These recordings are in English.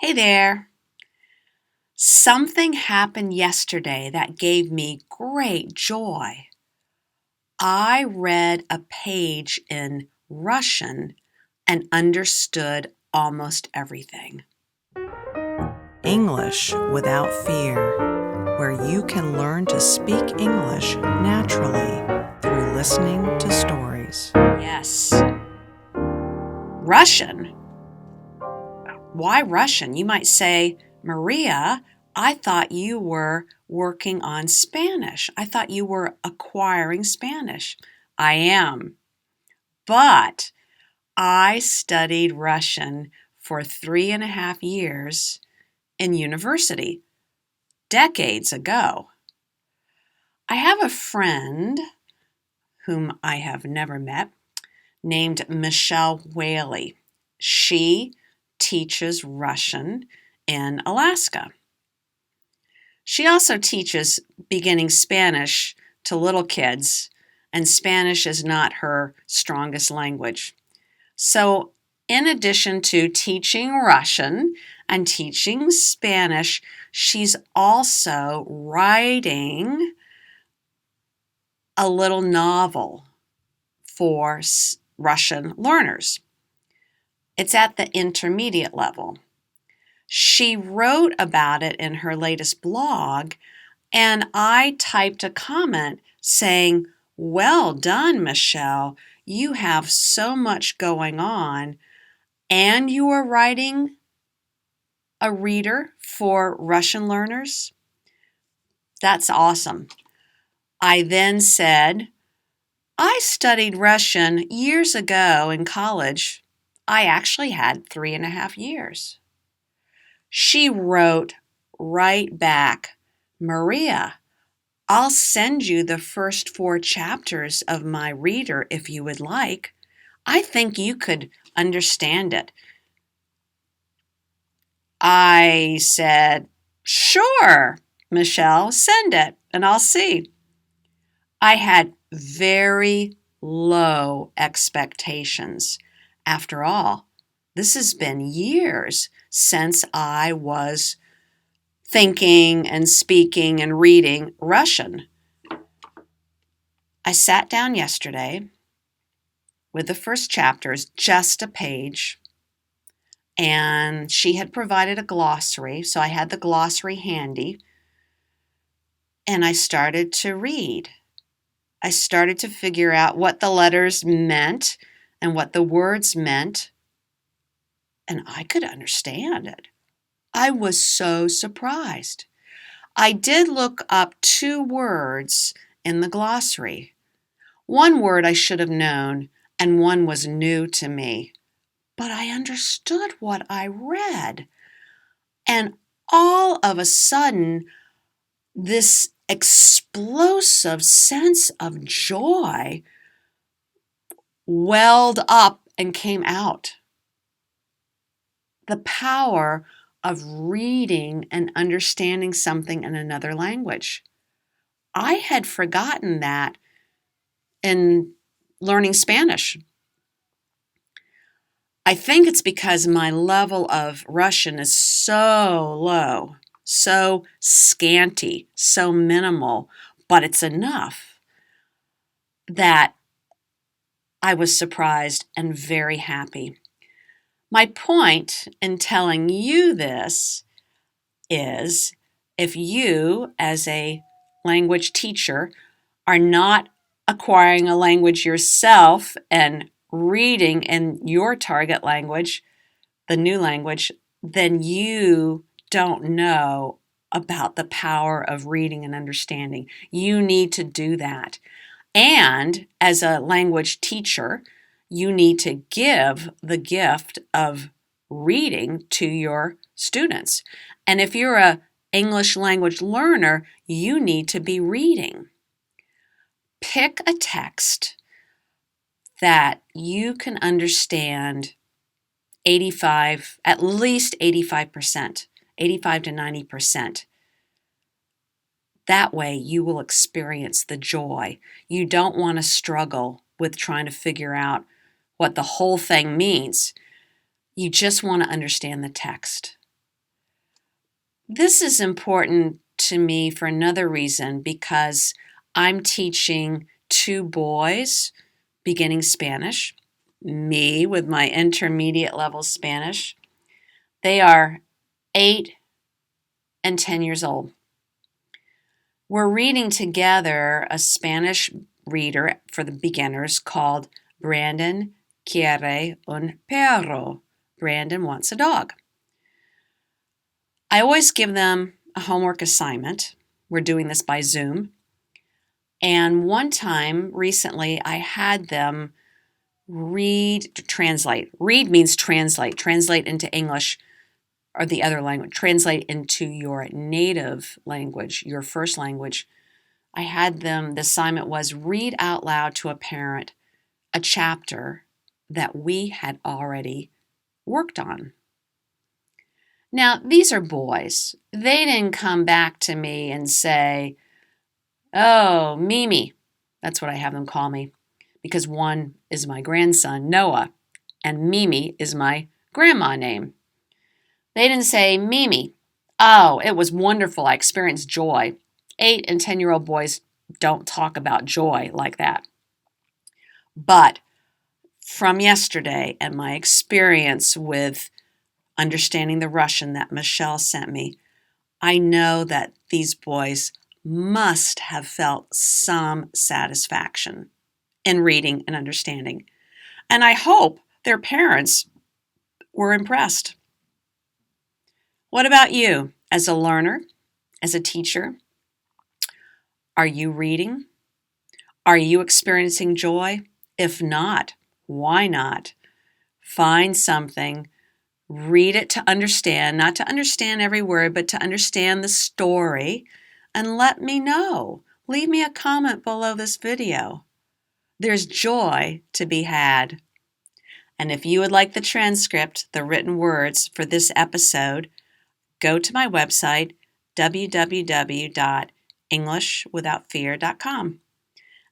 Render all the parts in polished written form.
Hey there. Something happened yesterday that gave me great joy. I read a page in Russian and understood almost everything. English Without Fear, where you can learn to speak English naturally through listening to stories. Yes. Russian? Why Russian? You might say, Maria, I thought you were working on Spanish. I thought you were acquiring Spanish. I am. But I studied Russian for 3.5 years in university, decades ago. I have a friend whom I have never met named Michelle Whaley. She teaches Russian in Alaska. She also teaches beginning Spanish to little kids, and Spanish is not her strongest language. So, in addition to teaching Russian and teaching Spanish, she's also writing a little novel for Russian learners. It's at the intermediate level. She wrote about it in her latest blog, and I typed a comment saying, "Well done, Michelle. You have so much going on, and you are writing a reader for Russian learners. That's awesome." I then said, I studied Russian years ago in college. I actually had 3.5 years. She wrote right back, Maria, I'll send you the first 4 chapters of my reader if you would like. I think you could understand it. I said, sure, Michelle, send it and I'll see. I had very low expectations. After all, this has been years since I was thinking and speaking and reading Russian. I sat down yesterday with the first chapters, just a page, and she had provided a glossary, so I had the glossary handy, and I started to read. I started to figure out what the letters meant and what the words meant, and I could understand it. I was so surprised. I did look up 2 words in the glossary. One word I should have known, and one was new to me. But I understood what I read. And all of a sudden, this explosive sense of joy welled up and came out. The power of reading and understanding something in another language. I had forgotten that in learning Spanish. I think it's because my level of Russian is so low, so scanty, so minimal, but it's enough that I was surprised and very happy. My point in telling you this is if you, as a language teacher, are not acquiring a language yourself and reading in your target language, the new language, then you don't know about the power of reading and understanding. You need to do that. And as a language teacher, you need to give the gift of reading to your students. And if you're a English language learner, you need to be reading. Pick a text that you can understand at least 85%, 85 to 90%. That way you will experience the joy. You don't want to struggle with trying to figure out what the whole thing means. You just want to understand the text. This is important to me for another reason because I'm teaching 2 boys beginning Spanish, me with my intermediate level Spanish. They are 8 and 10 years old. We're reading together a Spanish reader for the beginners called Brandon Quiere un Perro. Brandon wants a dog. I always give them a homework assignment. We're doing this by Zoom. And one time recently, I had them translate. Read means translate. Translate into English or the other language. Translate into your native language, your first language. I had them, the assignment was read out loud to a parent a chapter that we had already worked on. Now, these are boys. They didn't come back to me and say, "Oh, Mimi." That's what I have them call me because one is my grandson, Noah, and Mimi is my grandma name. They didn't say, "Mimi, oh, it was wonderful. I experienced joy." 8 and 10-year-old boys don't talk about joy like that. But from yesterday and my experience with understanding the Russian that Michelle sent me, I know that these boys must have felt some satisfaction in reading and understanding. And I hope their parents were impressed. What about you as a learner, as a teacher? Are you reading? Are you experiencing joy? If not, why not? Find something, read it to understand, not to understand every word, but to understand the story, and let me know. Leave me a comment below this video. There's joy to be had. And if you would like the transcript, the written words for this episode, go to my website, www.englishwithoutfear.com.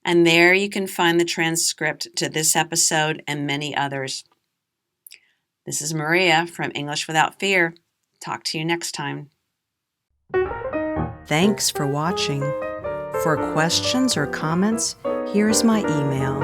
And there you can find the transcript to this episode and many others. This is Maria from English Without Fear. Talk to you next time. Thanks for watching. For questions or comments, here's my email